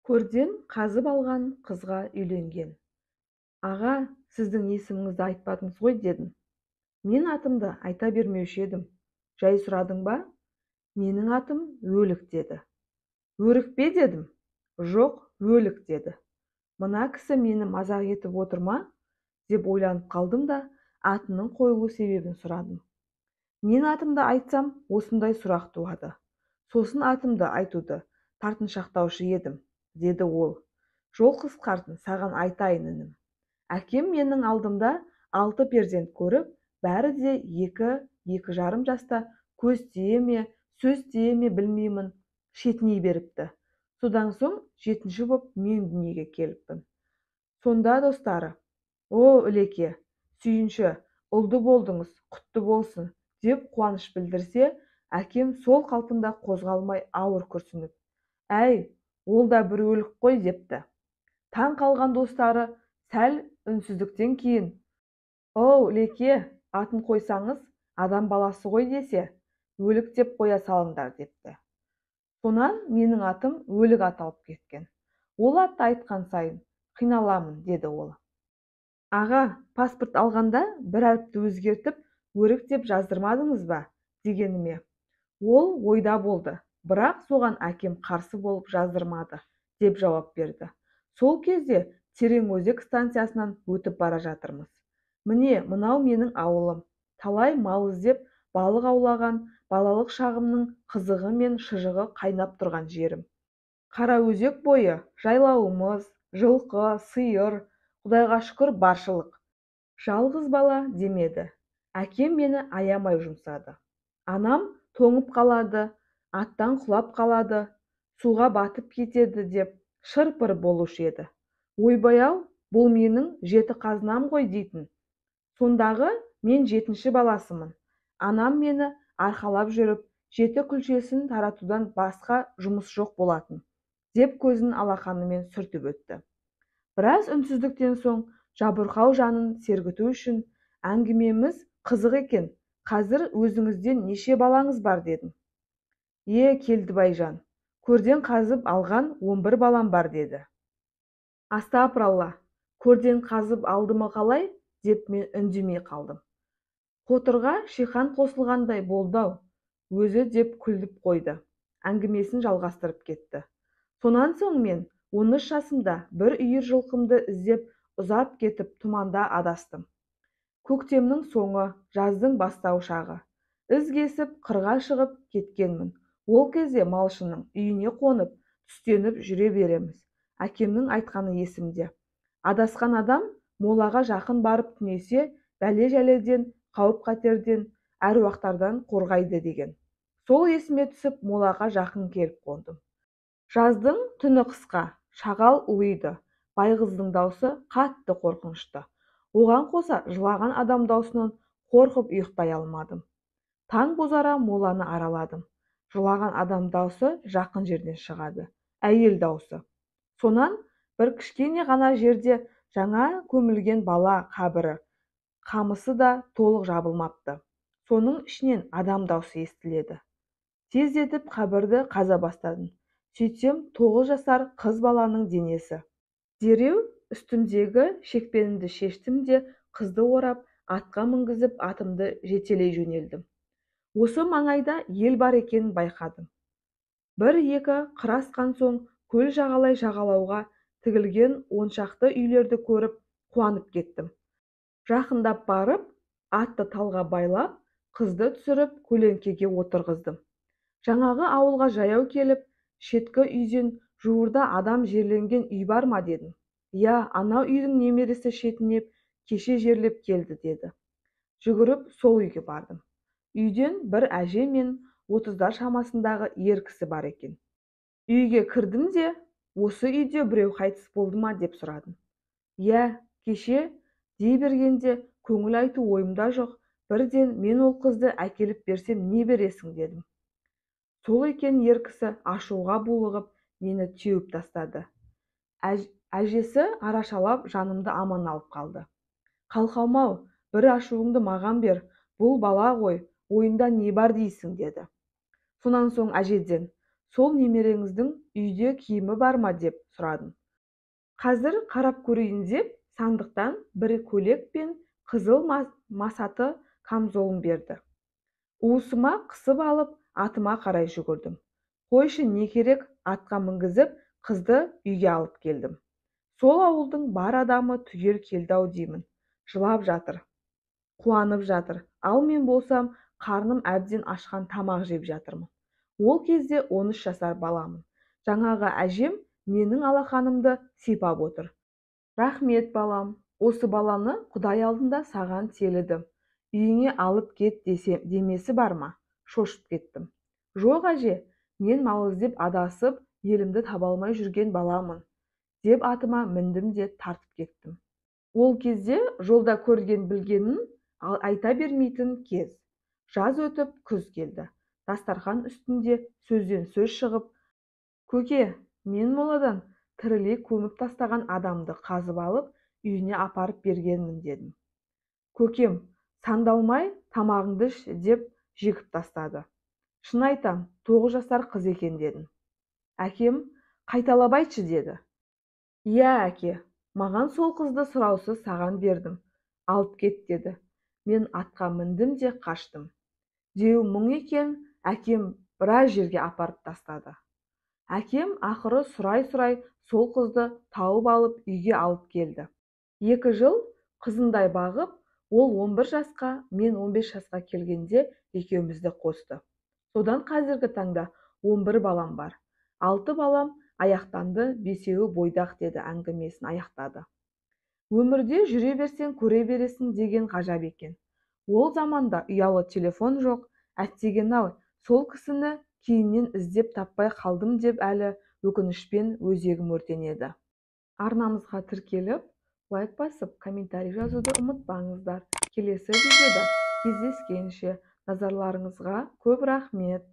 Көрден қазып алған қызға үйленген. Аға, сіздің есіміңізді айтпадыңыз ғой дедім. Мен атымды айта бермеуші едім. Жай сұрадың ба? Менің атым Өлік деді. Өрік пе дедім. Жоқ, Өлік деді. Мына кісі мені мазақ етіп отыр ма? Деп ойланып қалдым да атының қойылу себебін сұрадым. Мен атымды айтсам, осындай сұрақ туады. Сосын атымды айтуды тартыншақтаушы едім, деді ол. Жол қысқартын, саған айтайын інім. Әкем менің алдымда 6 перзент көріп, бәрі де 2-2,5 жаста көз тие ме, сөз тие ме білмеймін, шетіней беріпті. Содан соң 7-ші боп мен дүниеге келіппін. Сонда достары, о Үлеке, сүйінші, ұлды болдыңыз, құтты болсын, деп қуаныш білдірсе, әкем сол қалпында қозғалмай ауыр күрсініп, әй, ол да бір өлік қой депті. Таң қалған достары сәл үнсіздіктен кейін, о Үлеке, атын қойсаңыз, адам баласы ғой десе, өлік деп қоя салыңдар депті. Сонан менің атым Өлік аталып кеткен. Ол атты айтқан сайын қиналамын, деді ол. Аға, паспорт алғанда бір әріпті өзгертіп, Өрік деп жаздырмадыңыз ба, дегеніме. Ол ойда болды, бірақ соған әкем қарсы болып жаздырмады, деп жауап берді. Сол кезде Тереңөзек станциясынан өтіп бара жатырмыз. Міне, мынау менің ауылым. Талай мал іздеп, балық аулаған, балалық шағымның қызығы мен шыжығы қайнап тұрған жерім. Қараөзек бойы жайлауымыз, жылқы, сиыр, Құдайға шүкір баршылық. Жалғыз бала демеді. Әкем мені аямай жұмсады. Анам тоңып қалады, аттан құлап қалады, суға батып кетеді деп шыр-пыр болушы еді. Ойбай-ау, бұл менің 7 қазынам ғой дейтін. Сондағы мен 7-ші баласымын. Анам мені арқалап жүріп, 7 күлшесін таратудан басқа жұмыс жоқ болатын, деп көзін алақанымен сүртіп өтті. Біраз үнсіздіктен соң жабырқау жанын сергіту үшін әңгімеміз қызық екен, қазір өзіңізден неше балаңыз бар дедім. Келдібайжан, көрден қазып алған 11 балам бар деді. Астапыралла, көрден қазып алдымы қалай, деп мен үндемей қалдым. Қотырға шиқан қосылғандай болды-ау, өзі деп күліп қойды. Әңгімесін жалғастырып кетті. Сонан соң мен 13 жасымда бір үйір жылқымды іздеп ұзап кетіп тұманда адастым. Көктемнің соңы, жаздың бастау шағы. Із кесіп қырға шығып кеткенмін. Ол кезде малшының үйіне қонып, түстеніп жүре береміз. Әкемнің айтқаны есімде. Адасқан адам молаға жақын барып түнесе, бәле-жәледен, қауіп-қатерден, әруақтардан қорғайды деген. Сол есіме түсіп, молаға жақын келіп қондым. Жаздың түні қысқа, шағал ұлиды. Байғыздың даусы қатты қорқынышты. Оған қоса жылаған адам даусынан қорқып ұйықтай алмадым. Таң бозара моланы араладым. Жылаған адам даусы жақын жерден шығады. Әйел даусы. Сонан бір кішкене ғана жерде жаңа көмілген бала қабірі. Қамысы да толық жабылмапты. Соның ішінен адам даусы естіледі. Тездетіп қабірді қаза бастадым. Сөйтсем 9 жасар қыз баланың денесі. Дереу үстімдегі шекпенімді шештім де қызды орап, атқа мінгізіп атымды жетелей жөнелдім. Осы маңайда ел бар екенін байқадым. 1-2 қыр асқан соң көл жағалай жағалауға тігілген 10 шақты үйлерді көріп қуанып кеттім. Жақындап барып, атты талға байлап, қызды түсіріп көлеңкеге отырғыздым. Жаңағы ауылға жаяу келіп, шеткі үйден жуырда адам жерленген үй бар ма дедім. Анау үйдің немересі шетінеп, кеше жерлеп келді деді. Жүгіріп сол үйге бардым. Үйден бір әже мен 30-дар шамасындағы ер кісі бар екен. Үйге кірдім де, осы үйде біреу қайтыс болды ма деп сұрадым. Кеше дей бергенде көңіл айту ойымда жоқ, бірден мен ол қызды әкеліп берсем не бересің дедім. Сол екен ер кісі ашуға булығып мені теуіп тастады. Әжесі арашалап жанымды аман алып қалды. Қалқалмау, бір ашуыңды маған бер, бұл бала ғой, ойында не бар дейсің деді. Сонан соң әжеден, сол немереңіздің үйде киімі бар ма деп сұрадым. Қазір қарап көрейін деп сандықтан бір көйлек пен қызыл масаты камзолын берді. Уысыма қысып алып, атыма қарай жүгірдім. Қойшы, не керек, атқа мінгізіп, қызды үйге алып келдім. Сол ауылдың бар адамы түгел келді-ау деймін. Жылап жатыр, қуанып жатыр. Ал мен болсам, қарным әбден ашқан тамақ жеп жатырмын. Ол кезде 13 жасар баламын. Жаңағы әжем менің алақанымды сипап отыр. Рахмет, балам. Осы баланы Құдай алдында саған телідім. Үйіңе алып кет демесі бар ма? Шошып кеттім. Жоқ, әже, мен мал іздеп адасып, елімді таба алмай жүрген баламын, деп атыма міндім де тартып кеттім. Ол кезде жолда көрген білгенін айта бермейтін кез. Жаз өтіп, күз келді. Дастархан үстінде сөзден сөз шығып, көке, мен моладан тірілей көміп тастаған адамды қазып алып, үйіне апарып бергенмін дедім. Көкем, сандалмай тамағыңды іш деп жегіп тастады. Шын айтам, 9 жасар қыз екен дедім. Әкем, қайталап айтшы деді. Иә, әке, маған сол қызды сұраусыз саған бердім. Алып кет деді. Мен атқа міндім де қаштым. Деу мұң екен, әкем біраз жерге апарып тастады. Әкем ақыры сұрай-сұрай сол қызды тауып алып үйге алып келді. 2 жыл қызындай бағып, ол 11 жасқа, мен 15 жасқа келгенде екеумізді қосты. Содан қазіргі таңда 11 балам бар. 6 балам аяқтанды, 5-еуі бойдақ деді, әңгімесін аяқтады. Өмірде жүре берсең көре бересің деген ғажап екен. Ол заманда ұялы телефон жоқ, әттеген-ау, сол кісіні кейіннен іздеп таппай қалдым деп әлі өкінішпен өзегім өртенеді. Арнамызға тіркеліп, лайк басып, комментарий жазуды ұмытпаңыздар. Келесі видеода кездескенше, назарларыңызға көп рахмет.